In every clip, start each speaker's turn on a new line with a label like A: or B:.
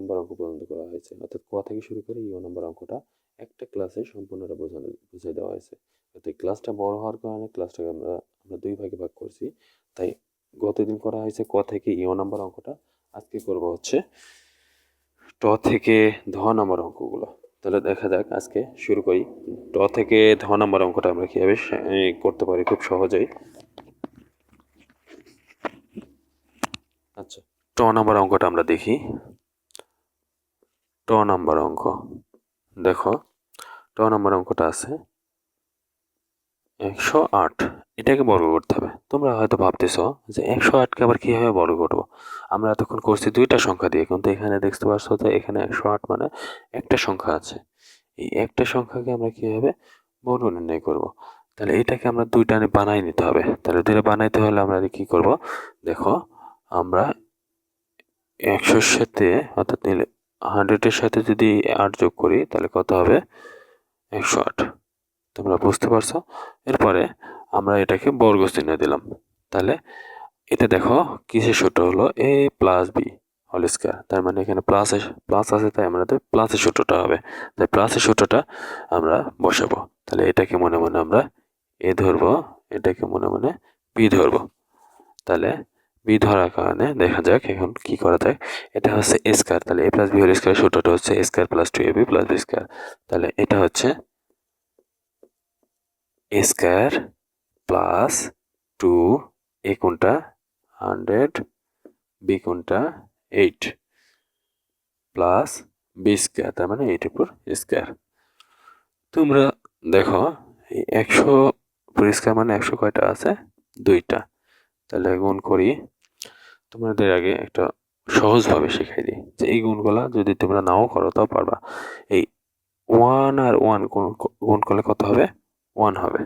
A: নম্বর অঙ্ক পর্যন্ত করা হয়েছে, অর্থাৎ ক থেকে শুরু করে ইও নম্বর অঙ্কটা একটা ক্লাসে সম্পূর্ণটা বুঝিয়ে দেওয়া হয়েছে। তো ক্লাসটা বড় হওয়ার কারণে ক্লাসটাকে আমরা দুই ভাগে ভাগ করছি। তাই গতদিন করা হয়েছে ক থেকে ইও নম্বর অঙ্কটা, আজকে করব হচ্ছে ট থেকে ধ নম্বর অঙ্কগুলো। তাহলে দেখা যাক, আজকে শুরু করি। ট থেকে ধ নম্বর অঙ্কটা আমরা কীভাবে করতে পারি খুব সহজেই। আচ্ছা, ট নম্বর অঙ্কটা আমরা দেখি। ট নম্বর অঙ্ক দেখো, ট নম্বর অঙ্কটা আছে 108। এটাকে বর্গ করতে হবে। তোমরা হয়তো ভাবতেছ যে 108কে আবার কীভাবে বর্গ করবো। আমরা এতক্ষণ করছি দুইটা সংখ্যা দিয়ে, কিন্তু এখানে দেখতে পাচ্ছ যে এখানে 108 মানে একটা সংখ্যা আছে। এই একটা সংখ্যাকে আমরা কীভাবে বর্গ নির্ণয় করব। তাহলে এটাকে আমরা দুইটা বানাই নিতে হবে। তাহলে দুইটা বানাইতে হলে আমরা কি করব, দেখো আমরা 100-র সাথে অর্থাৎ 100-এর সাথে যদি 8 যোগ করি তাহলে কত হবে, 108। তোমরা বুঝতে পারছো। এরপরে আমরা এটাকে বর্গ চিহ্ন দিলাম। তাহলে এটা দেখো কিসের সূত্র হলো a plus B whole square. তার মানে এখানে প্লাস আছে, তাই আমাদের প্লাসের সূত্রটা হবে। তাই প্লাসের সূত্রটা আমরা বসাবো। তাহলে এটাকে মনে মনে আমরা এ ধরবো, এটাকে মনে মনে বি ধরবো। তাহলে বি ধরার কারণে দেখা যাক এখন কি করা যায়। এটা হচ্ছে এ স্কয়ার, তাহলে a plus B whole square সূত্রটা হচ্ছে a square plus 2ab plus B square. তাহলে এটা হচ্ছে এ স্কয়ার প্লাস 2, এ কোনটা 100, বি কোনটা 8 প্লাস বি স্কয়ার, তার মানে 8 উপর স্কয়ার। তোমরা দেখো এই 100 পরিষ্কার মানে 100 কয়টা আছে, 2টা। তাহলে গুণ করি। তোমাদের আগে একটা সহজভাবে শেখাই দিই যে এই গুণগুলা যদি তোমরা নাও করো তাও পারবা। এই 1 আর 1 গুণ করলে কত হবে, 1 হবে।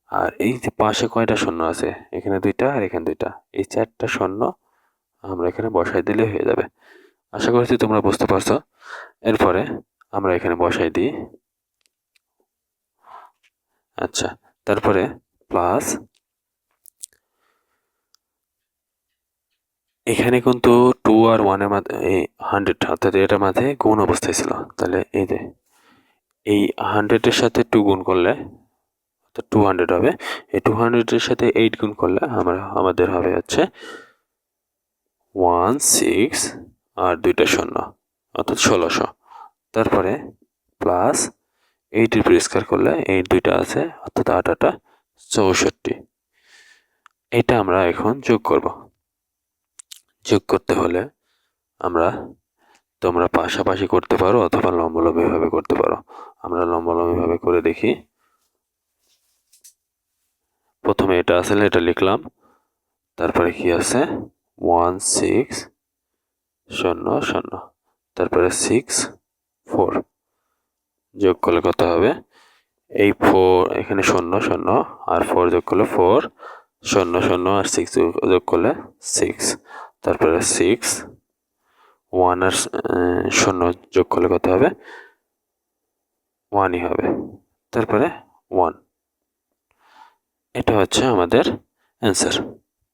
A: আর এই যে পাশে কয়টা শূন্য আছে, এখানে 2টা আর এখানে 2টা, এই 4টা শূন্য আমরা এখানে বসাই দিলে হয়ে যাবে। আশা করছি তোমরা বুঝতে পারছো। এরপরে আমরা এখানে বসাই দিই। আচ্ছা, তারপরে প্লাস এখানে কিন্তু 2 আর 1 এর মাঝে এই 100 অর্থাৎ এটার মাঝে গুণ অবস্থায় ছিল। তাহলে এই যে এই 100 এর সাথে 2 গুণ করলে অর্থাৎ 200 হবে। এই 200 এর সাথে 8 গুণ করলে আমাদের হবে হচ্ছে 16 আর 2টা শূন্য অর্থাৎ 1600। তারপরে প্লাস 8 এর পরিষ্কার করলে এই 2টা আছে অর্থাৎ 8 8 64। এটা আমরা এখন যোগ করব। যোগ করতে হলে তোমরা পাশাপাশি করতে পারো অথবা লম্বলম্বিভাবে করতে পারো। আমরা লম্বলম্বিভাবে করে দেখি। প্রথমে এটা আসলে এটা লিখলাম, তারপরে কি আছে 1600, তারপরে 6 4 যোগ করলে কত হবে, এই 4 এখানে 0 0 আর 4 যোগ করলে 4 0 0 আর 6 যোগ করলে 6, তারপরে 6 1 আর 0 যোগ করলে কত হবে, 1ই হবে। তারপরে 1, এটা হচ্ছে আমাদের অ্যান্সার।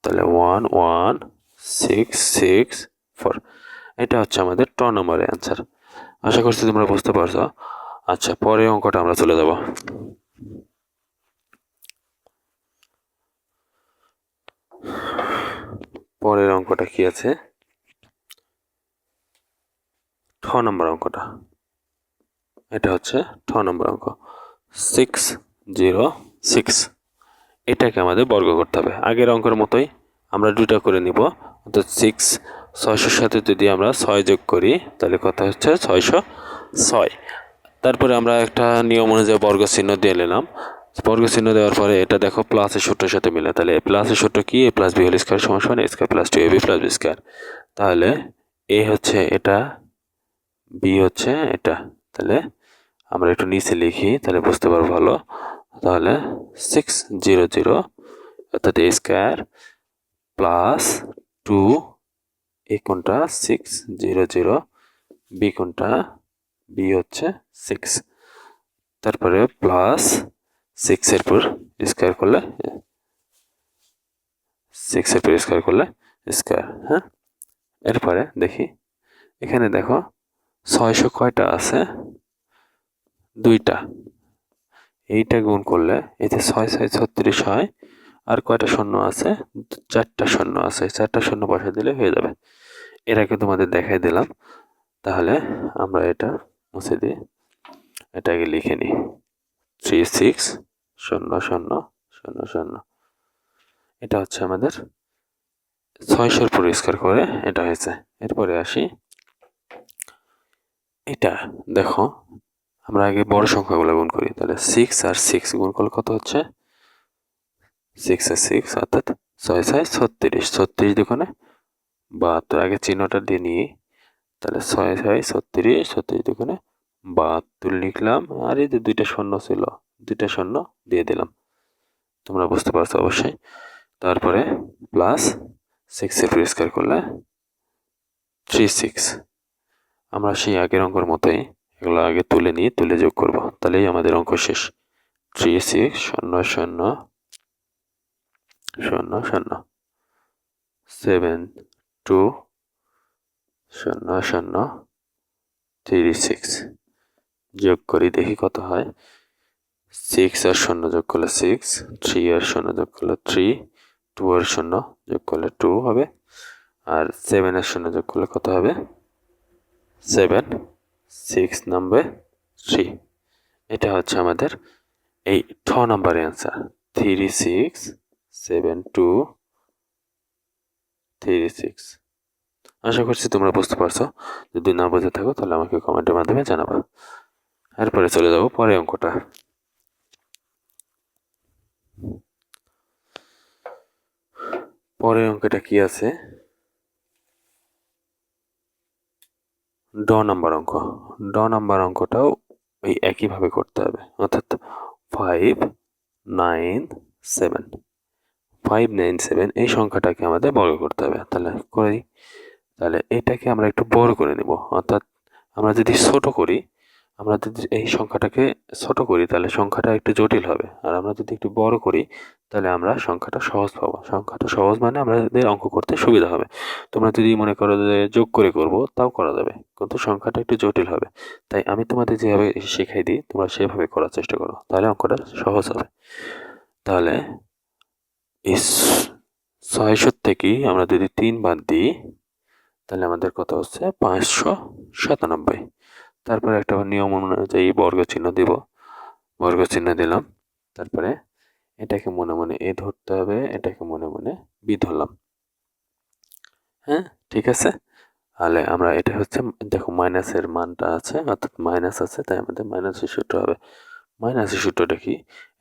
A: তাহলে 1 1 6 6 4, এটা হচ্ছে আমাদের ট নম্বরের অ্যান্সার। আশা করছি তোমরা বুঝতে পারছো। আচ্ছা, পরের অঙ্কটা আমরা চলে যাব। পরের অঙ্কটা কি আছে, ঠ নম্বর অঙ্কটা। এটা হচ্ছে ঠ নম্বর অঙ্ক 606। এটাকে আমাদের বর্গ করতে হবে আগের অঙ্কের মতোই। আমরা 2টা করে নিব, অর্থাৎ 600-র সাথে যদি আমরা 6 যোগ করি তাহলে কত হচ্ছে 606। তারপরে আমরা একটা নিয়ম অনুযায়ী বর্গ চিহ্ন দিয়ে নিলাম। বর্গ চিহ্ন দেওয়ার পরে এটা দেখো প্লাসের সূত্রের সাথে মিলে। তাহলে প্লাসের সূত্র কি, a plus B whole square সমান সমান a square plus 2ab plus B square. তাহলে এ হচ্ছে এটা, বি হচ্ছে এটা। তাহলে আমরা একটু নিচে লিখি তাহলে বুঝতে পারবো ভালো। তাহলে 600 অর্থাৎ এ স্কয়ার প্লাস 2, এ কোনটা 600, বি কোনটা বি হচ্ছে 6, তারপরে প্লাস 6 এর পর স্কয়ার করলে 6 এর পর স্কয়ার করলে স্কয়ার। হ্যাঁ, এরপরে দেখি এখানে দেখো 600 কয়টা আছে? 2টা। এইটা গুণ করলে এই যে 6 6 36 হয়, আর কয়টা শূন্য আছে? 4টা শূন্য আছে, 4টা শূন্য বসিয়ে দিলে হয়ে যাবে। এর আগে তোমাদের দেখাই দিলাম। তাহলে আমরা এটা মুছে দিই, এটা আগে লিখে নিই। 3 6 0 0 0 0। এটা হচ্ছে আমাদের 600 পরিষ্কার করে এটা হয়েছে। এরপরে আসি, এটা দেখো, আমরা আগে বড় সংখ্যাগুলো গুণ করি। তাহলে 6 আর 6 গুণ করলে কত হচ্ছে? 6 আর 6 অর্থাৎ 6 6 36, 36 দুগুণে 72। আগে চিহ্নটা দিয়ে নিই। তাহলে 6 6 36, 36 দুগুণে 72 লিখলাম। আর এই যে 2টা শূন্য ছিল, 2টা শূন্য দিয়ে দিলাম। তোমরা বুঝতে পারছো অবশ্যই। তারপরে প্লাস 6 এ পরিষ্কার করলে 3 6। আমরা সেই আগের অঙ্কের মতোই এগুলো আগে তুলে নিয়ে তুলে যোগ করব, তাহলেই আমাদের অঙ্ক শেষ। 3 6 0 0 0 0 7 2 0 0 3 6। যোগ করি, দেখি কত হয়। 6 আর 0 যোগ করলে 6, 3 আর 0 যোগ করলে 3, 2 আর 0 যোগ করলে 2 হবে, আর 7 আর 0 যোগ করলে কত হবে? 7, 6 নাম্বার 3। এটা হচ্ছে আমাদের এই 6 নাম্বারের অ্যান্সার। 3 6 7 2 3 6। আশা করছি তোমরা বুঝতে পারছো। যদি না বুঝে থাকো তাহলে আমাকে কমেন্টের মাধ্যমে জানাবা। এরপরে চলে যাবো পরের অঙ্কটা। পরের অঙ্কটা কি আছে? নাম্বার অঙ্ক। নাম্বার অঙ্কটাও ওই একইভাবে করতে হবে, অর্থাৎ 5 9 7। 5 9 7 এই সংখ্যাটাকে আমাদের বর্গ করতে হবে। তাহলে করি। তাহলে এটাকে আমরা একটু বড় করে নেব, অর্থাৎ আমরা যদি ছোট করি, আমরা যদি এই সংখ্যাটাকে ছোট করি তাহলে সংখ্যাটা একটু জটিল হবে, আর আমরা যদি একটু বড় করি তাহলে আমরা সংখ্যাটা সহজ পাবো। সংখ্যাটা সহজ মানে আমাদের অঙ্ক করতে সুবিধা হবে। তোমরা যদি মনে করো যে যোগ করে করব, তাও করা যাবে, কিন্তু সংখ্যাটা একটু জটিল হবে। তাই আমি তোমাদের যেভাবে শেখাই দিই তোমরা সেভাবে করার চেষ্টা করো, তাহলে অঙ্কটা সহজ হবে। তাহলে এই 600 থেকেই আমরা যদি 3 বাদ দিই তাহলে আমাদের কত হচ্ছে? 597। তারপরে একটা নিয়ম অনুযায়ী বর্গ চিহ্ন দিব, বর্গ চিহ্ন দিলাম। তারপরে এটাকে মনে মনে এ ধরতে হবে, এটাকে মনে মনে বি ধরলাম। হ্যাঁ, ঠিক আছে। তাহলে আমরা এটা হচ্ছে, দেখো মাইনাসের মানটা আছে, অর্থাৎ মাইনাস আছে, তাই আমাদের মাইনাসের সূত্র হবে। মাইনাসের সূত্রটা কি?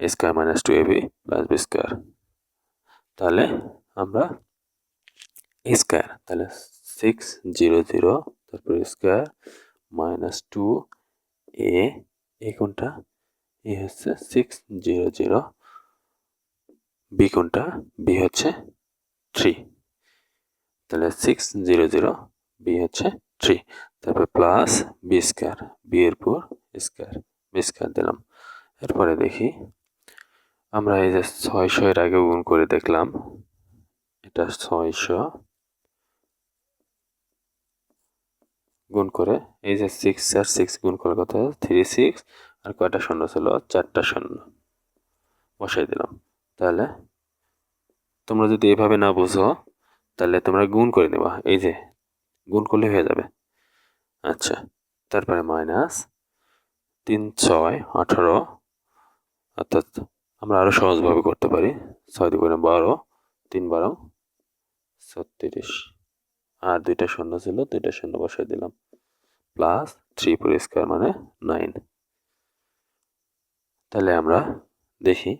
A: a square minus 2ab plus B square. তাহলে আমরা a স্কয়ার, তাহলে 600 তারপর স্কয়ার মাইনাস 2a, এই কোনটা? এ হচ্ছে 600, বি কোনটা? বি হচ্ছে 3। তাহলে 600, বি হচ্ছে 3। তারপর প্লাস বি স্কয়ার, বি এর পর স্কয়ার, বি স্কয়ার দিলাম। এরপরে দেখি, আমরা এই যে 600 এর আগে গুণ করে দেখলাম, এটা 600 গুণ করে এই যে 6 আর 6 গুণ করে কত? 3 6, আর কয়টা শূন্য ছিল? 4টা শূন্য বসাই দিলাম। তাহলে তোমরা যদি এভাবে না বুঝো তাহলে তোমরা গুণ করে নেবা, এই যে গুণ করলে হয়ে যাবে। আচ্ছা, তারপরে মাইনাস 3 6 18, অর্থাৎ আমরা আরো সহজভাবে করতে পারি। 6 দুগুণে 12, 3 12 36, আর 2টা শূন্য ছিল, 2টা শূন্য বসাই দিলাম। প্লাস 3 পরিষ্কার মানে 9। তাহলে আমরা দেখি,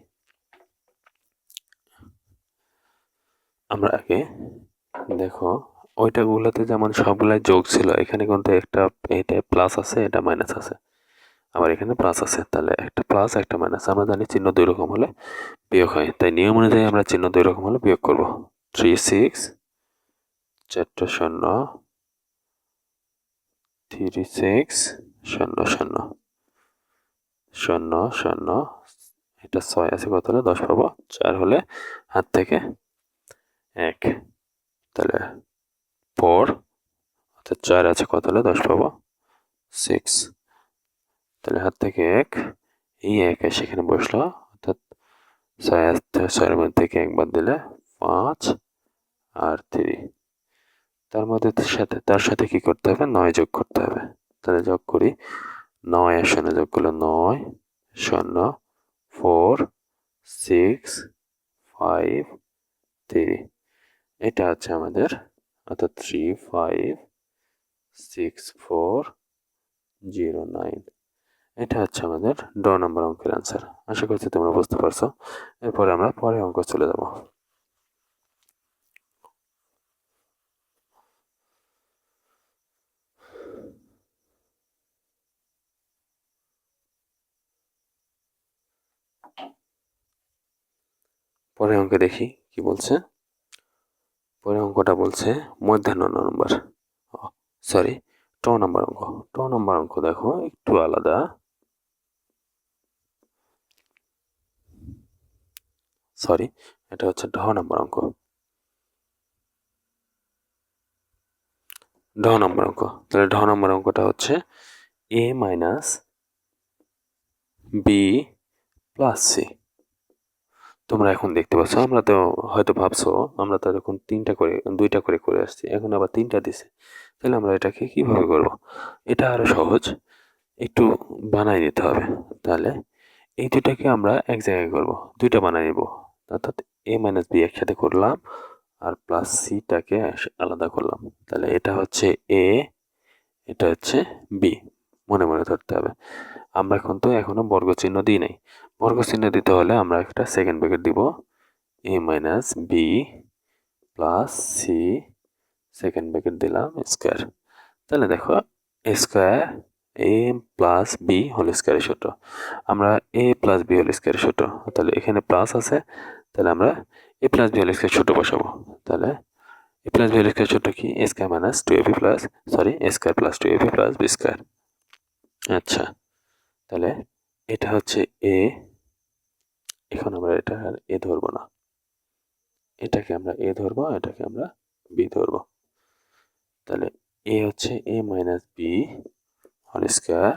A: আমরা আগে দেখো ওইটাগুলোতে যেমন সবগুলাই যোগ ছিল, এখানে কিন্তু একটা এটা প্লাস আছে, এটা মাইনাস আছে, আবার এখানে প্লাস আছে। তাহলে একটা প্লাস একটা মাইনাস, আমরা জানি চিহ্ন দুই রকম হলে বিয়োগ হয়, তাই নিয়ম অনুযায়ী আমরা চিহ্ন দুই রকম হলে বিয়োগ করব। 3 6 4টা শূন্য 3 6 0 0 0 0, এটা 6 আছে, কত হলে 10 পাবো? 4 হলে হাত থেকে 1, তাহলে 4, অর্থাৎ 4 আছে কত হলে 10 পাবো 6। তাহলে হাত থেকে 1, এই 1 সেখানে বসলো, অর্থাৎ 6 মধ্যে থেকে 1 বাদ দিলে 5 আর 3। তার সাথে কি করতে হবে, 9 যোগ করতে হবে। তাহলে যোগ করি, 9 আর 0 যোগ করলে 9, 0, 4, 6, 5, 3। এটা হচ্ছে আমাদের, অর্থাৎ 3, 5, 6, 4, 0, 9। এটা হচ্ছে আমাদের নম্বর অঙ্কের অ্যান্সার। আশা করছি তোমরা বুঝতে পারছো। এরপরে আমরা পরের অঙ্ক চলে যাব। পরের অঙ্কে দেখি কি বলছে। পরের অঙ্কটা বলছে মধ্যাহ্ন নম্বর, সরি নম্বর অঙ্ক। নম্বর অঙ্ক দেখো একটু আলাদা। সরি, এটা হচ্ছে নম্বর অঙ্ক। নম্বর অঙ্ক, তাহলে নম্বর অঙ্কটা হচ্ছে a minus B plus C. তোমরা এখন দেখতে পাচ্ছ, আমরা তো হয়তো ভাবছো আমরা তো এখন 2টা করে আসছি, এখন আবার 3টা দিছে, তাহলে আমরা এটাকে কিভাবে করব? এটা আরো সহজ, একটু বানাই নিতে হবে। তাহলে এই দুটাকে আমরা এক জায়গায় করব, 2টা বানাই নিব, অর্থাৎ a মাইনাস বি একসাথে করলাম আর প্লাস সিটাকে আলাদা করলাম। তাহলে এটা হচ্ছে a, এটা হচ্ছে বি, মনে মনে ধরতে হবে। আমরা এখনো বর্গ চিহ্ন দিই নাই। বর্গ চিহ্ন দিতে হলে আমরা একটা সেকেন্ড ব্র্যাকেট দিব, a minus B plus C, second bracket দিলাম স্কোয়ার। তাহলে দেখো square A plus B whole স্কোয়ারের সূত্র, আমরা এ প্লাস বি হোল স্কোয়ারের সূত্র, তাহলে এখানে প্লাস আছে, তাহলে আমরা a plus B whole square সূত্র বসাবো। তাহলে a plus B whole square সূত্র কি, a square minus 2ab plus, sorry a square plus 2ab plus B square. আচ্ছা, তাহলে এটা হচ্ছে এ, এখন আমরা এটা আর এ ধরবো না, এটাকে আমরা এ ধরবো, এটাকে আমরা বি ধরবো। তাহলে এ হচ্ছে a minus b whole square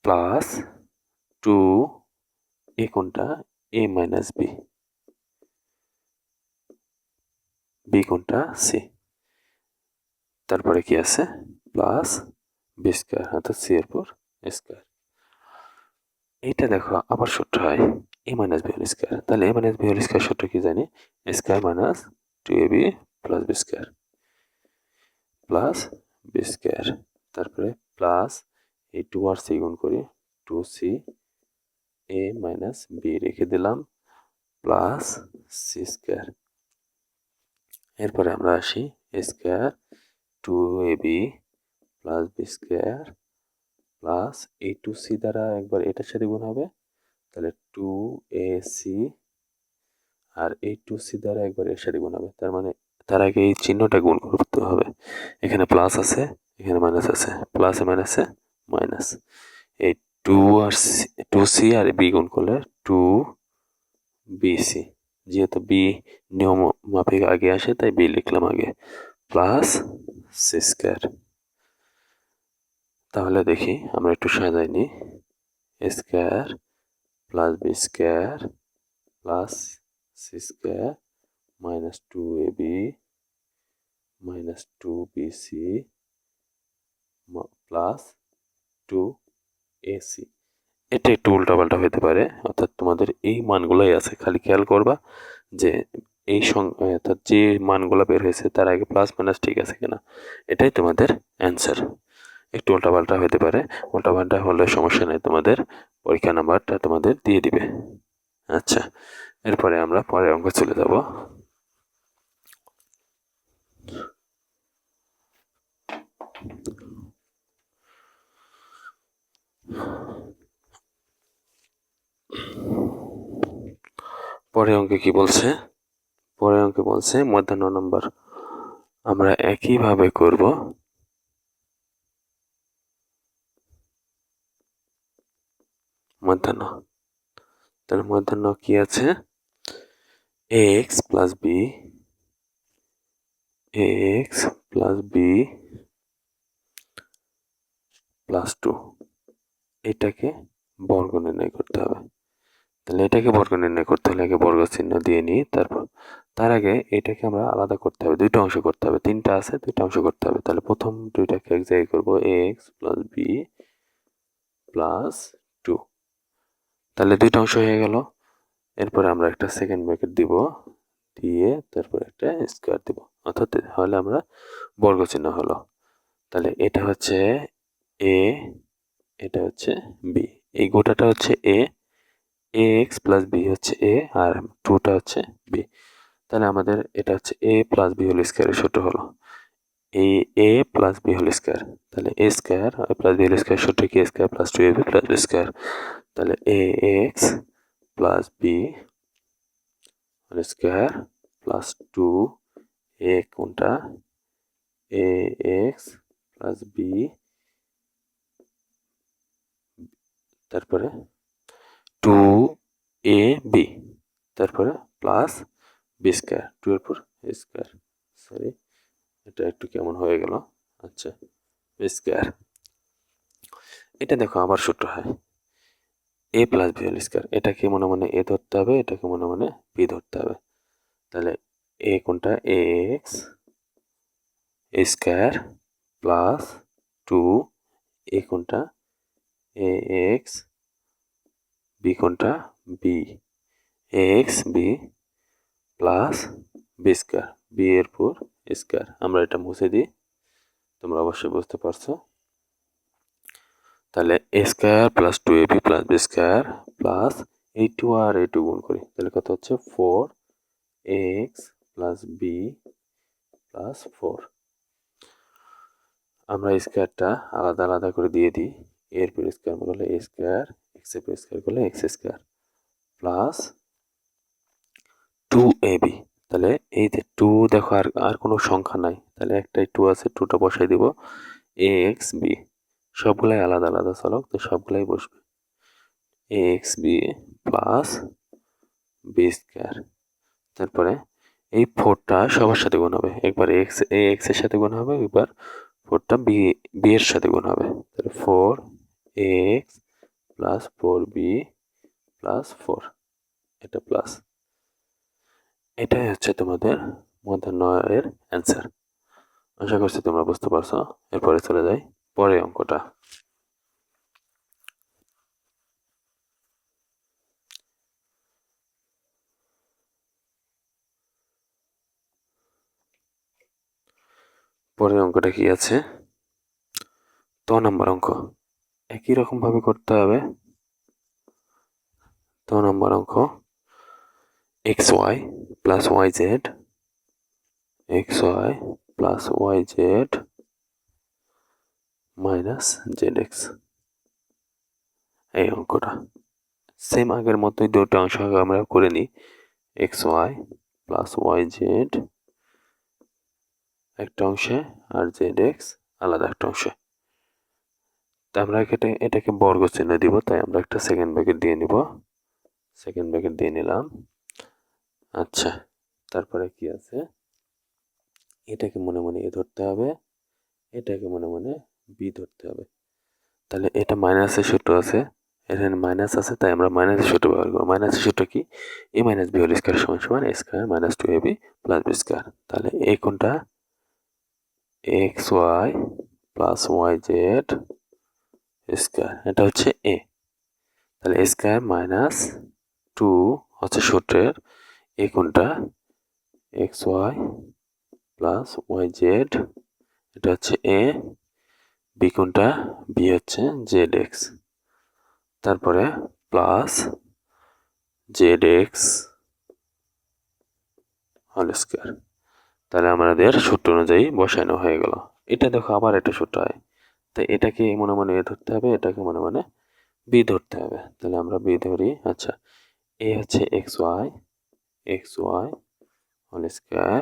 A: plus 2 এ কোনটা, এ মাইনাস বি, বি কোনটা সি, তারপরে কি আছে প্লাস বি স্কোয়ার, অর্থাৎ সি এর পর স্কোয়ার। এইটা দেখো আবার সূত্র হয় a minus b whole square, তাহলে a minus b whole square সূত্র কি জানি, square minus 2ab plus B square plus B square, তারপরে প্লাস এই 2 আর সি গুণ করি, 2c এ মাইনাস বি রেখে দিলাম প্লাস সি স্কোয়ার। এরপরে আমরা আসি square 2ab plus B square plus এই 2c দ্বারা একবার এটার সাথে গুণ হবে, তাহলে 2ac আর এই 2c দ্বারা একবার এর সাথে গুণ হবে, তার মানে তার আগে এই চিহ্নটা গুণ করতে হবে। এখানে প্লাস আছে, এখানে মাইনাস আছে, প্লাসে মাইনাসে মাইনাস, এই 2c আর বি গুণ করলে 2bc, যেহেতু বি নিয়ম মাফিক আগে আসে তাই বি লিখলাম আগে, প্লাস সি স্কোয়ার। তাহলে দেখি আমরা একটু সাজাই নিই, square plus B square plus C square minus 2ab minus 2bc plus 2ac। এটা একটু উল্টাপাল্টা হতে পারে, অর্থাৎ তোমাদের এই মানগুলোই আছে, খালি খেয়াল করবা যে এই অর্থাৎ যে মানগুলো বের হয়েছে তার আগে প্লাস মাইনাস ঠিক আছে কিনা, এটাই তোমাদের অ্যান্সার। একটু উল্টাপাল্টা হতে পারে, উল্টাপাল্টা হলে সমস্যা নেই, তোমাদের পরীক্ষা নাম্বারটা তোমাদের দিয়ে দিবে। আচ্ছা, এরপরে আমরা পরের অঙ্ক চলে যাব। পরের অঙ্কে কি বলছে, পরের অঙ্কে বলছে মধ্যাহ্ন নম্বর, আমরা একইভাবে করব মধ্যাহ্ন। তাহলে মধ্যাহ্ন কি আছে, X plus B X plus B plus 2, এটাকে বর্গ নির্ণয় করতে হবে। তাহলে এটাকে বর্গ নির্ণয় করতে হলে আগে বর্গ চিহ্ন দিয়ে নিই, তারপর তার আগে এটাকে আমরা আলাদা করতে হবে, দুইটা অংশ করতে হবে, তিনটা আছে দুইটা অংশ করতে হবে। তাহলে প্রথম দুইটাকে এক জায়গায় করবো, এক্স প্লাস বি প্লাস 2, তাহলে দুইটা অংশ হয়ে গেল। এরপরে আমরা একটা সেকেন্ড ব্র্যাকেট দিব, দিয়ে তারপর একটা স্কোয়ার দিব, অর্থাৎ তাহলে আমরা বর্গ চিহ্ন হলো। তাহলে এটা হচ্ছে এ, এটা হচ্ছে বি, এই গোটাটা হচ্ছে এ, এক্স প্লাস বি হচ্ছে এ, আর 2টা হচ্ছে বি। তাহলে আমাদের এটা হচ্ছে এ প্লাস বি হোল স্কোয়ারের সূত্র হলো a plus B whole square. তাহলে এ square plus B whole square সূত্র কি, square plus 2ab plus B square. তাহলে a x plus B whole square plus 2 এ কোনটা, এ এক্স প্লাস বি, তারপরে 2ab, তারপরে প্লাস বি স্কোয়ার, 2 এর পর স্কোয়ার, সরি এটা একটু কেমন হয়ে গেল। আচ্ছা, বি স্কোয়ার। এটা দেখো আবার সূত্র হয় এ প্লাস বি হোল স্কোয়ার, এটাকে মনে মনে এ ধরতে হবে, এটাকে মনে মনে বি ধরতে হবে। তাহলে এ কোনটা, এ এক্স স্কোয়ার প্লাস 2, এ কোনটা, এ এক্স, বি কোনটা, B X B plus B square, B এর পর স্কোয়ার। আমরা এটা মুছে দিই, তোমরা অবশ্যই বুঝতে পারছো। তাহলে এ square plus 2ab plus B square plus এই 2 আর এই 2 গুণ করি, তাহলে কত হচ্ছে 4x প্লাস বি প্লাস 4। আমরা স্কোয়ারটা আলাদা আলাদা করে দিয়ে দিই, এর পর স্কোয়ার করলে এ স্কোয়ার, এক্স এর পর স্কোয়ার করলে এক্স স্কোয়ার প্লাস 2ab। তাহলে এই যে 2 দেখো আর আর কোনো সংখ্যা নাই, তাহলে একটাই 2 আছে, 2টা বসাই দিব, এক্স বি, সবগুলাই আলাদা আলাদা চলক, তো সবগুলাই বসবে, X B plus B square. তারপরে এই 4টা সবার সাথে গুণ হবে, একবার এক্স এর সাথে গুণ হবে, একবার 4টা বি এর সাথে গুণ হবে। তাহলে 4x প্লাস 4b প্লাস 4, এটা প্লাস। এটাই হচ্ছে তোমাদের মধ্যাহ্ন 9 এর অ্যান্সার। আশা করছি তোমরা বুঝতে পারছো। এরপরে চলে যাই পরের অঙ্কটা। পরের অঙ্কটা কি আছে, নাম্বার অঙ্ক, একই রকম ভাবে করতে হবে। নাম্বার অঙ্ক, X Y plus Y Z, X Y plus Y Z minus Z X, এই অঙ্কটা সেম আগের মতোই দুটো অংশ আমরা করে নিই, X Y plus Y Z একটা অংশে আর জেড এক্স আলাদা একটা অংশে। তা আমরা এটাকে বর্গ চিহ্ন দিব, তাই আমরা একটা সেকেন্ড ব্র্যাকেট দিয়ে নিব, সেকেন্ড ব্র্যাকেট দিয়ে নিলাম। আচ্ছা, তারপরে কি আছে, এটাকে মনে মনে এ ধরতে হবে, এটাকে মনে মনে বি ধরতে হবে। তাহলে এটা মাইনাসের সূত্র আছে, এখানে মাইনাস আছে, তাই আমরা মাইনাসের সূত্র ব্যবহার করবো। মাইনাসের সূত্র কি, a minus b whole square সমান সমান a square minus 2ab plus B square. তাহলে এই কোনটা, x Y plus Y Z square, এটা হচ্ছে এ। তাহলে এ স্কোয়ার মাইনাস 2 হচ্ছে সূত্রের, এ কোনটা, x Y plus Y Z, এটা হচ্ছে এ, বি কোনটা, বি হচ্ছে জেড এক্স, তারপরে plus Z X whole square. তাহলে আমাদের সূত্র অনুযায়ী বসানো হয়ে গেল। এটা দেখো আবার একটা সূত্র হয়, তাই এটাকে মনে মনে এ ধরতে হবে, এটাকে মনে মনে বি ধরতে হবে। তাহলে আমরা বি ধরি। আচ্ছা, এ হচ্ছে X Y whole square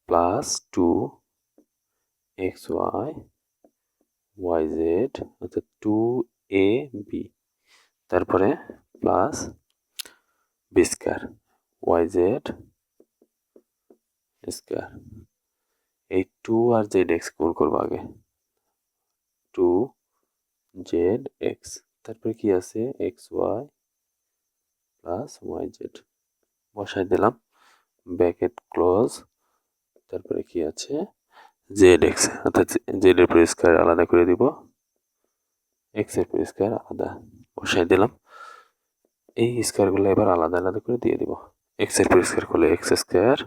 A: plus 2 X Y Y Z, অর্থাৎ 2ab, তারপরে plus B square Y Z square. এই 2 আর জেড এক্স গুণ করবো আগে, 2 জেড এক্স, তারপরে কি আছে X Y plus Y Z, বসাই দিলাম, ব্র্যাকেট ক্লোজ, তারপরে কি আছে জেড এক্স, অর্থাৎ জেড এর পরিষ্কার আলাদা করে দিব, এক্স এর পরিষ্কার আলাদা বসাই দিলাম। এই স্কোয়ারগুলো এবার আলাদা আলাদা করে দিয়ে দিব। এক্স এর পরিষ্কার করলে এক্স স্কোয়ার,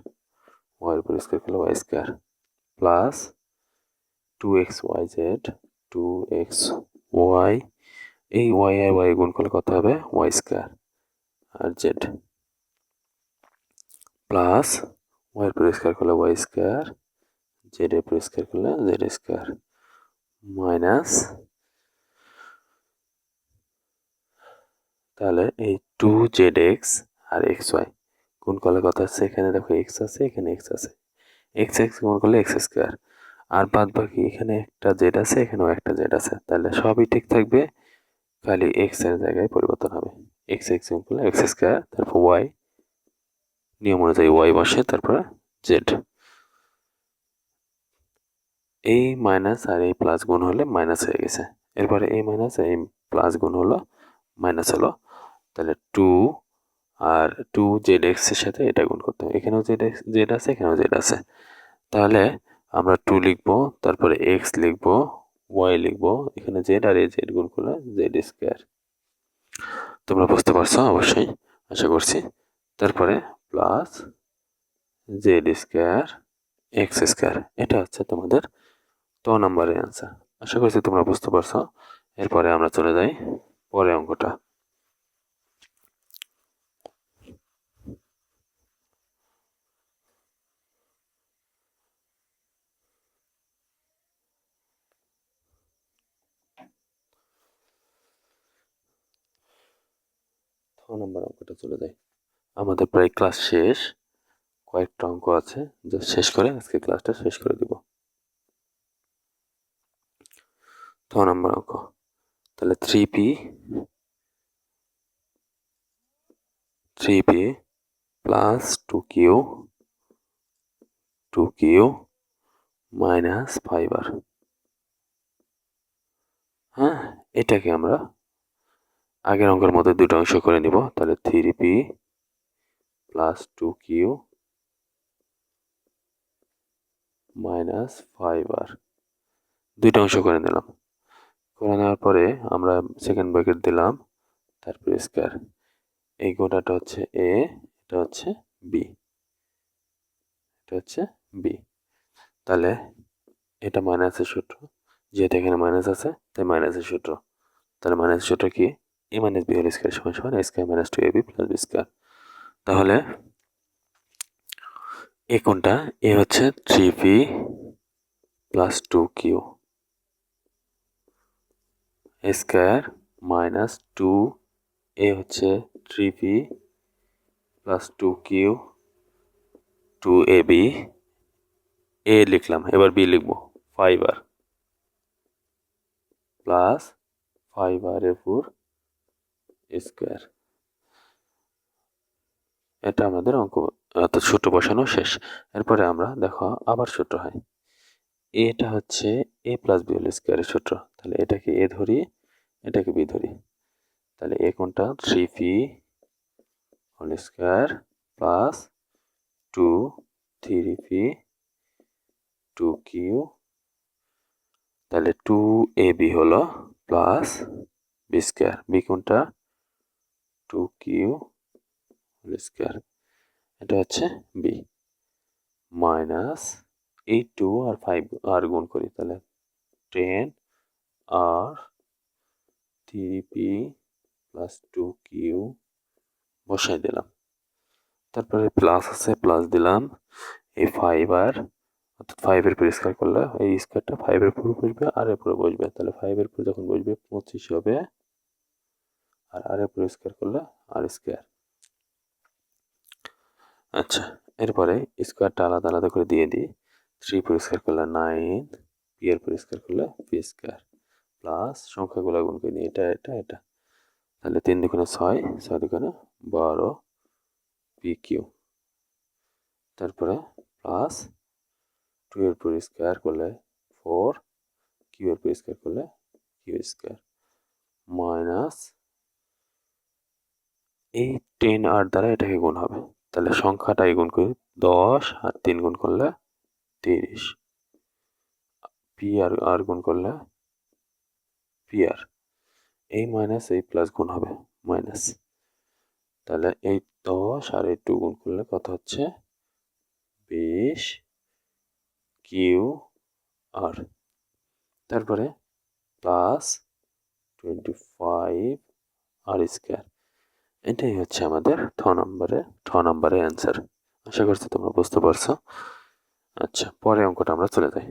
A: ওয়াই এর পরিষ্কার করলে Y square, plus 2x Y Z, 2x Y, এই ওয়াই আর ওয়াই গুণ করলে কত হবে ওয়াই স্কোয়ার আর জেড, প্লাস ওয়াই এর পরিষ্কার করলে ওয়াই স্কোয়ার, জেড এর পরিষ্কার করলে জেড স্কোয়ার, মাইনাস, তাহলে এই 2zx আর xy গুণ করলে কত আছে, এখানে দেখো x আছে, এখানে x আছে, x x গুণ করলে x স্কোয়ার, আর বাদ বাকি এখানে একটা z আছে, এখানেও একটা z আছে, তাহলে সবই ঠিক থাকবে, খালি x এর জায়গায় পরিবর্তন হবে। x x গুণ করলে x স্কোয়ার, তারপর y নিয়ম অনুযায়ী y বসে, তারপরে z, এই মাইনাস আর এই প্লাস গুণ হলে মাইনাস হয়ে গেছে, এরপরে এই মাইনাস এই প্লাস গুণ হলো মাইনাস হলো, তাহলে 2 আর 2zx এর সাথে এটা গুণ করতে হবে, এখানেও z আছে, এখানেও z আছে, তাহলে আমরা 2 লিখবো, তারপরে x লিখবো, y লিখবো, এখানে z আর এই z গুণ করলে z স্কোয়ার। তোমরা বুঝতে পারছো অবশ্যই, আশা করছি। তারপরে plus Z square X square, এটা হচ্ছে তোমাদের নম্বরের অ্যান্সার। আশা করছি তোমরা বুঝতে পারছো। এরপরে আমরা চলে যাই পরের অঙ্কটা। নম্বর অঙ্কটা চলে যাই। আমাদের প্রায় ক্লাস শেষ, কয়েকটা অঙ্ক আছে যা শেষ করে আজকে ক্লাসটা শেষ করে দিব। নম্বর অঙ্ক, তাহলে 3p plus 2q minus 5r, হ্যাঁ, এটাকে আমরা আগের অঙ্কের মধ্যে দুটো অংশ করে নিব, তাহলে 3p plus 2q minus 5r, দুইটা অংশ করে নিলাম। করে নেওয়ার পরে আমরা সেকেন্ড ব্র্যাকেট দিলাম, তারপরে স্কোয়ার, এই গোটাটা হচ্ছে এ, এটা হচ্ছে বি, এটা হচ্ছে বি, তাহলে এটা মাইনাসের সূত্র, যেহেতু এখানে মাইনাস আছে তাই মাইনাসের সূত্র, তাহলে মাইনাসের সূত্র কি, a minus b whole square সমান সমান a square minus 2ab plus B square. তাহলে এ কোনটা, এ হচ্ছে 3p plus 2q square minus 2, এ হচ্ছে 3p প্লাস 2q 2ab, এ লিখলাম, এবার বি লিখবো 5r প্লাস 5r এর উপর স্কোয়ার। এটা আমাদের অঙ্ক, অর্থাৎ সূত্র বসানো শেষ। এরপরে আমরা দেখো আবার সূত্র হয়, এটা হচ্ছে এ প্লাস বি হোল স্কোয়ারের সূত্র, তাহলে এটাকে এ ধরি, এটাকে বি ধরি, তাহলে এ কোনটা 3p whole square plus 3p 2q, তাহলে 2ab হলো প্লাস বি স্কোয়ার, বি কোনটা 2q হোল স্কোয়ার, এটা হচ্ছে বি, মাইনাস এই 2 আর 5 আর গুণ করি, তাহলে 10 আর 3p প্লাস 2q বসাই দিলাম, তারপরে প্লাস আছে প্লাস দিলাম, এই 5r, অর্থাৎ 5 এর পরিষ্কার করলে এই স্কোয়ারটা 5 এর উপর বসবে আর এর উপরে বসবে, তাহলে 5 এর উপর যখন বসবে 25 হবে, আর এর পরিষ্কার করলে আর স্কোয়ার। আচ্ছা, এরপরে স্কোয়ারটা আলাদা আলাদা করে দিয়ে দিই, 3 পরিষ্কার করলে 9, পি এর পরিষ্কার করলে পি স্কোয়ার, প্লাস সংখ্যাগুলো গুণ করে নিই, এটা এটা এটা, তাহলে 3 দুগুণে 6, 6 দুগুণে 12 পি কিউ, তারপরে প্লাস 2 এর উপর স্কোয়ার করলে 4, কিউ এর উপর স্কোয়ার করলে কিউ স্কোয়ার, মাইনাস এই 10 আর দ্বারা এটাকে গুণ হবে, তাহলে সংখ্যাটাই গুণ করি, 10 আর 3 গুণ করলে 30, পি আর আর গুণ করলে পি আর, এই মাইনাস এই প্লাস গুণ হবে মাইনাস, তাহলে এই 10 আর এই 2 গুণ করলে কত হচ্ছে 20 কিউ আর, তারপরে প্লাস 25 আর স্কোয়ার। এটাই হচ্ছে আমাদের ঠ নম্বরের অ্যান্সার। আশা করছি তোমরা বুঝতে পারছো। আচ্ছা, পরে অঙ্কটা আমরা চলে যাই।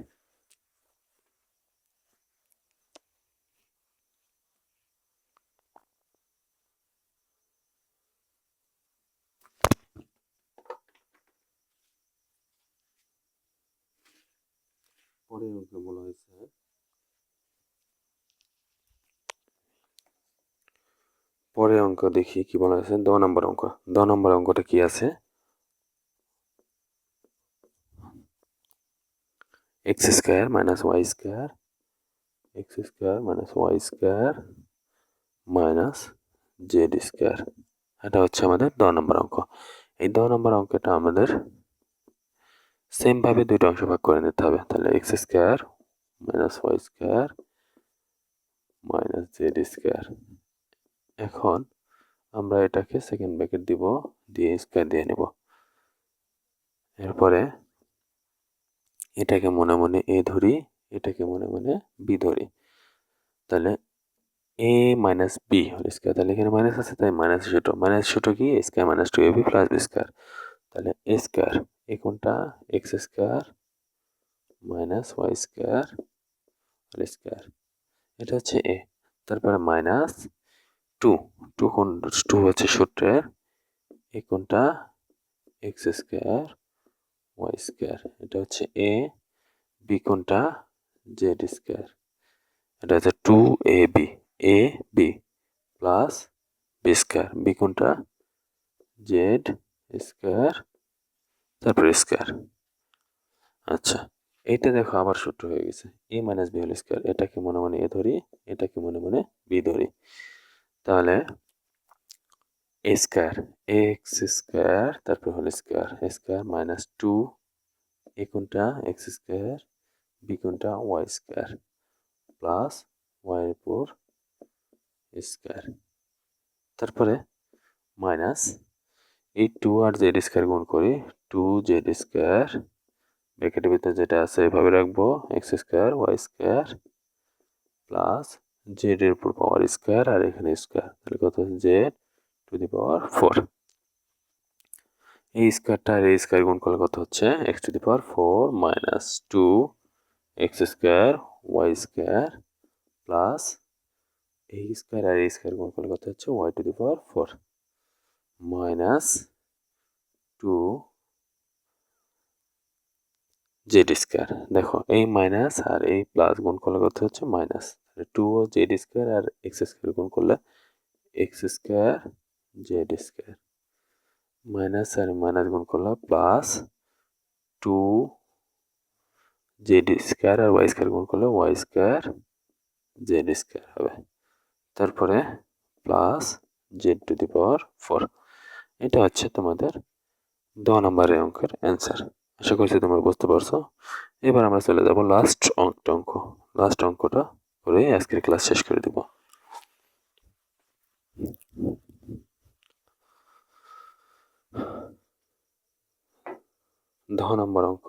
A: পরের অঙ্কে বলা হয়েছে পরের অঙ্ক দেখি কি বলা হয়েছে। 10 নম্বর অঙ্ক। 10 নম্বর অঙ্কটা কি আছে, X square minus Y square, X square minus Y square minus Z square. এটা হচ্ছে আমাদের 10 নম্বর অঙ্ক। এই 10 নম্বর অঙ্কটা আমাদের সেম ভাবে দুইটা অংশ ভাগ করে নিতে হবে। তাহলে X square minus Y square minus Z square. এখন আমরা এটাকে সেকেন্ড ব্র্যাকেট দিব, দিয়ে স্কোয়ার দিয়ে নেব। এরপরে এটাকে মনে মনে এ ধরি, এটাকে মনে মনে বি ধরি। তাহলে a minus b whole square, তাহলে এখানে মাইনাস আছে তাই মাইনাস ছোটো, মাইনাস ছোটো কি square minus 2ab plus B square. তাহলে এ স্কোয়ার এ কোনটা X square minus Y square whole square, এটা হচ্ছে এ। তারপরে মাইনাস 2, 2 হচ্ছে সূত্রের, এ কোনটা এক্স স্কোয়ার ওয়াই স্কোয়ার, এটা হচ্ছে এ। বি কোনটা জেড স্কোয়ার, এটা হচ্ছে 2ab, a b plus B square, b কোনটা জেড স্কোয়ার তারপরে স্কোয়ার। আচ্ছা, এইটা দেখো আবার সূত্র হয়ে গেছে, a minus b whole square. এটাকে মনে মনে এ ধরি, এটাকে মনে মনে বি ধরি। তাহলে এ স্কোয়ার এক্স স্কোয়ার তারপর হোল স্কোয়ার, স্কোয়ার মাইনাস 2, এ কোনটা এক্স স্কোয়ার, বি কোনটা ওয়াই স্কোয়ার প্লাস ওয়াই এর উপর স্কোয়ার, তারপরে মাইনাস এই 2 আর জেড স্কোয়ার গুণ করি, 2 জেড স্কোয়ার ব্র্যাকেটের ভিতরে যেটা আছে এভাবে রাখবো, X square Y square plus Z এর উপর পাওয়ার স্কোয়ার আর এখানে স্কোয়ার, তাহলে কত হচ্ছে জেড টু দি পাওয়ার 4। এই স্কোয়ারটা আর এই স্কোয়ার গুণ করলে কত হচ্ছে X to the power 4 minus 2 X square Y square plus এই স্কোয়ার আর এই স্কোয়ার গুণ করলে কত হচ্ছে Y to the power 4 minus 2 Z square. দেখো এই মাইনাস আর এই প্লাস গুণ করলে কত হচ্ছে মাইনাস, 2 ও জেড স্কোয়ার আর এক্স স্কোয়ার গুণ করলে x square z square minus আর মাইনাস গুণ করলে প্লাস 2 জেড স্কোয়ার আর ওয়াই স্কোয়ার গুণ করলে ওয়াই স্কোয়ার জেড স্কোয়ার হবে, তারপরে plus z to the power 4। এটা হচ্ছে তোমাদের 10 নম্বরের অঙ্কের অ্যান্সার। আশা করছি তোমরা বুঝতে পারছো। এবার আমরা চলে যাব লাস্ট অঙ্ক। লাস্ট অঙ্কটা করে আজকের ক্লাস শেষ করে দেব। 10 নম্বর অঙ্ক।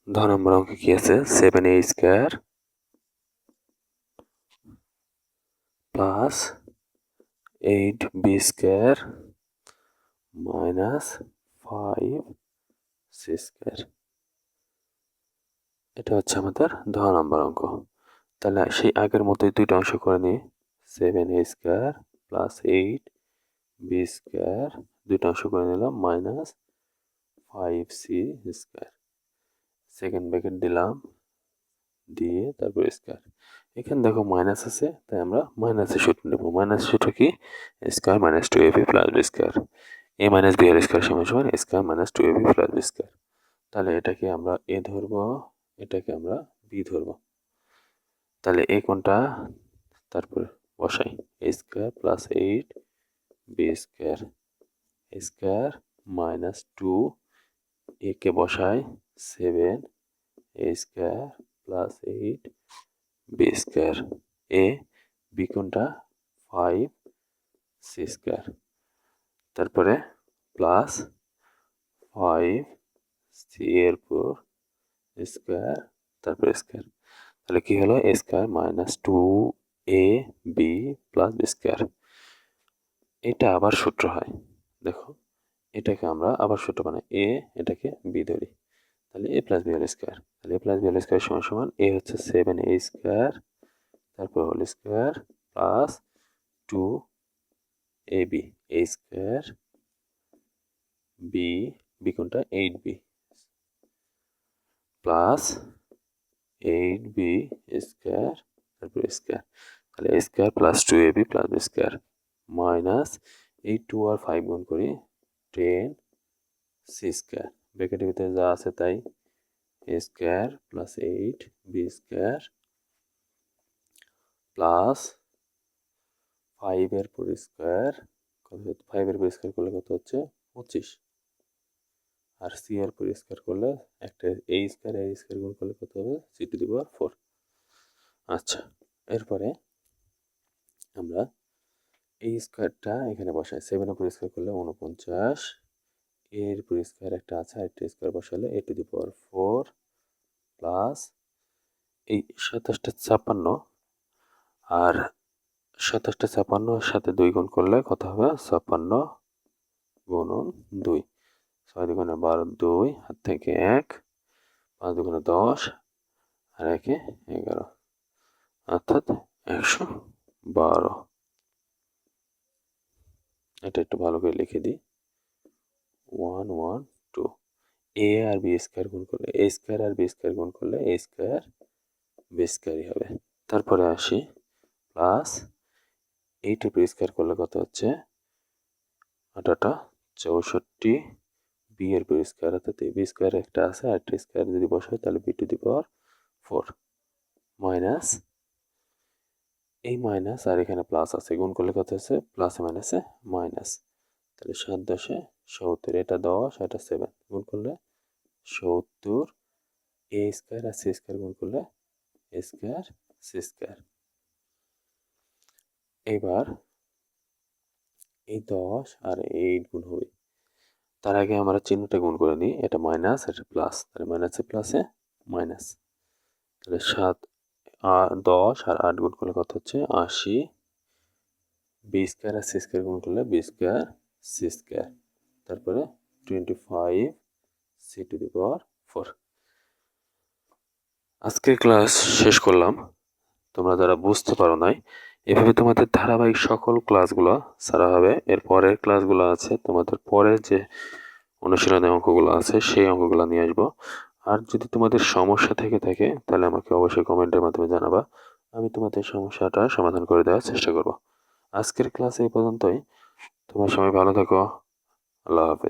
A: 10 নম্বর অঙ্কে কি আছে, 7a square plus 8b square minus 5c square. এটা হচ্ছে আমাদের 10 নম্বর অঙ্ক। তাহলে সেই আগের মতোই দুইটা অংশ করে নিই, 7a square plus 8b square দুইটা অংশ করে নিলাম minus 5c square. Second bracket দিলাম, দিয়ে তারপর স্কোয়ার। এখানে দেখো মাইনাস আছে, তাই আমরা মাইনাসের সূত্র নেব। মাইনাস সূত্র কি? স্কোয়ার মাইনাস টু এ বি প্লাস বি স্কোয়ার। এ মাইনাস বি এর স্কোয়ার সমান সমান স্কোয়ার মাইনাস টু এ বি প্লাস বি স্কোয়ার। তাহলে এটাকে আমরা এ ধরবো, এটাকে আমরা বি ধরবো। তাহলে এ কোনটা? তারপর বসাই a square plus 8 b square square minus 2, a কে বসাই 7 a square plus 8 b square. A B কোনটা? 5 সি স্কোয়ার। তারপরে প্লাস 5 সি এর পর স্কোয়ার তারপরে স্কোয়ার। তাহলে কি হলো? A square minus 2 a b plus B square. এটা আবার সূত্র হয়, দেখো এটাকে আমরা আবার সূত্র বানাই, এটাকে বি ধরি। তাহলে a plus B whole square. তাহলে a plus B whole square সমান সমান এ হচ্ছে 7 এ স্কোয়ার তারপর whole square plus 2 a b a square b b কোনটা? 8 বি প্লাস 8 বি স্কোয়ার তারপর স্কোয়ার। তাহলে এ square plus 2 a b plus B square minus এই 2 আর 5 গুণ করি 10 সি স্কোয়ার। ব্র্যাকেটের ভিতরে যা আছে তাই, a square plus 8 b square plus 5 এর পর স্কোয়ার, কত? 5 এর পর স্কোয়ার করলে কত হচ্ছে? 25। আর সি এর পর স্কোয়ার করলে একটা এ স্কোয়ার গুণ করলে কত হবে? C two the power 4। আচ্ছা, এরপরে আমরা এই স্কোয়ারটা এখানে বসাই। 7 এর পর স্কোয়ার করলে 49, এর পর স্কোয়ার একটা আছে, আরেকটা স্কোয়ার বসালে এ টু দি পাওয়ার 4 প্লাস এই 27টা 56 আর 27টা 56 সাথে 2 গুণ করলে কত হবে? 56 গুণন 2, 6 দুগুণে 12, 2 হাত থেকে 1, 5 দুগুণে 10 আর 1 11, অর্থাৎ 112। এটা একটু ভালো করে লিখে দিই, 112। এ আর বি স্কোয়ার গুণ করলে এ স্কোয়ার আর বি স্কোয়ার গুণ করলে এ স্কোয়ার বি স্কোয়ারই হবে। তারপরে আসি প্লাস 8 এর স্কোয়ার করলে কত হচ্ছে? 8টা 64 বি এর পর স্কোয়ার, অর্থাৎ বি স্কোয়ার একটা আছে আর একটা স্কোয়ার যদি বসাই তাহলে B to the power 4 minus এই মাইনাস আর এখানে প্লাস আছে, গুণ করলে কত হচ্ছে? প্লাসে মাইনাসে মাইনাস। তাহলে 7 10 70, এটা 10 এটা 7 গুণ করলে 70 এ স্কোয়ার আর সি স্কোয়ার গুণ করলে এ স্কোয়ার সি স্কোয়ার। এবার এই 10 আর 8 গুণ হবে, তার আগে আমরা চিহ্নটা গুণ করে নিই, এটা মাইনাস এটা প্লাস, তাহলে মাইনাসে প্লাসে মাইনাস। তাহলে 10 আর 8 গুণ করলে কত হচ্ছে? 80 বি স্কোয়ার আর সি স্কোয়ার গুণ করলে বি স্কোয়ার সি স্কোয়ার। তারপরে 25 সি টু দি পাওয়ার 4। আজকের ক্লাস শেষ করলাম। তোমরা যারা বুঝতে পারো নাই, এভাবে তোমাদের ধারাবাহিক সকল ক্লাসগুলো সারা হবে। এর পরের ক্লাসগুলো আছে, তোমাদের পরের যে অনুশীলনের অঙ্কগুলো আছে সেই অঙ্কগুলো নিয়ে আসবো। আর যদি তোমাদের সমস্যা থেকে থাকে তাহলে আমাকে অবশ্যই কমেন্টের মাধ্যমে জানাবা, আমি তোমাদের সমস্যাটা সমাধান করে দেওয়ার চেষ্টা করব। আজকের ক্লাস এই পর্যন্তই। তোমরা সবাই ভালো থাকো। আল্লাহ হাফেজ।